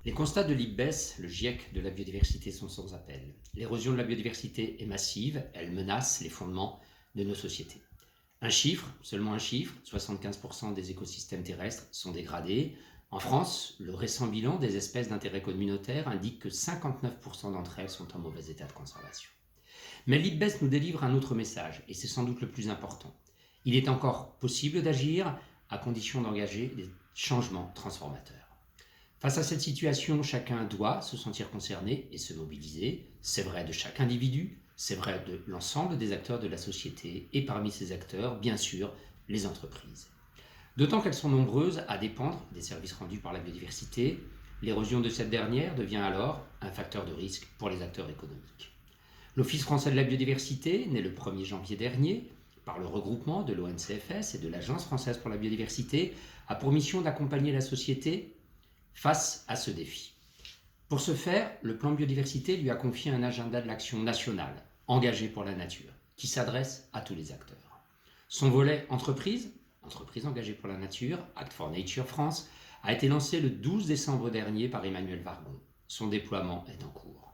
Les constats de l'IPBES, le GIEC de la biodiversité, sont sans appel. L'érosion de la biodiversité est massive, elle menace les fondements de nos sociétés. Un chiffre, seulement un chiffre, 75% des écosystèmes terrestres sont dégradés. En France, le récent bilan des espèces d'intérêt communautaire indique que 59% d'entre elles sont en mauvais état de conservation. Mais l'IPBES nous délivre un autre message, et c'est sans doute le plus important. Il est encore possible d'agir à condition d'engager des changements transformateurs. Face à cette situation, chacun doit se sentir concerné et se mobiliser. C'est vrai de chaque individu, c'est vrai de l'ensemble des acteurs de la société et parmi ces acteurs, bien sûr, les entreprises. D'autant qu'elles sont nombreuses à dépendre des services rendus par la biodiversité, l'érosion de cette dernière devient alors un facteur de risque pour les acteurs économiques. L'Office français de la biodiversité, né le 1er janvier dernier, par le regroupement de l'ONCFS et de l'Agence française pour la biodiversité, a pour mission d'accompagner la société face à ce défi. Pour ce faire, le plan biodiversité lui a confié un agenda de l'action nationale, engagé pour la nature, qui s'adresse à tous les acteurs. Son volet entreprise engagée pour la nature, Act for Nature France, a été lancé le 12 décembre dernier par Emmanuel Vargon. Son déploiement est en cours.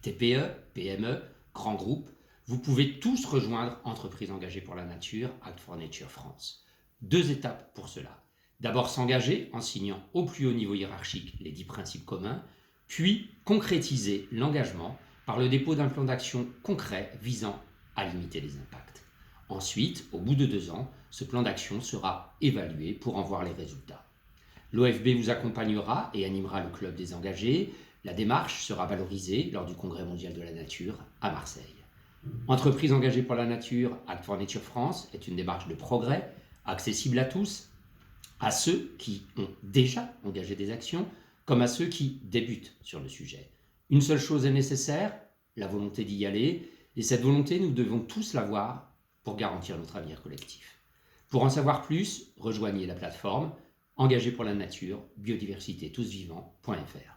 TPE, PME, grands groupes, vous pouvez tous rejoindre Entreprises engagées pour la nature, Act for Nature France. 2 étapes pour cela. D'abord s'engager en signant au plus haut niveau hiérarchique les 10 principes communs, puis concrétiser l'engagement par le dépôt d'un plan d'action concret visant à limiter les impacts. Ensuite, au bout de 2 ans, ce plan d'action sera évalué pour en voir les résultats. L'OFB vous accompagnera et animera le club des engagés. La démarche sera valorisée lors du Congrès mondial de la nature à Marseille. Entreprises engagées pour la nature, Act for Nature France, est une démarche de progrès, accessible à tous, à ceux qui ont déjà engagé des actions, comme à ceux qui débutent sur le sujet. Une seule chose est nécessaire, la volonté d'y aller, et cette volonté, nous devons tous l'avoir pour garantir notre avenir collectif. Pour en savoir plus, rejoignez la plateforme Engagés pour la nature, biodiversité tousvivants.fr.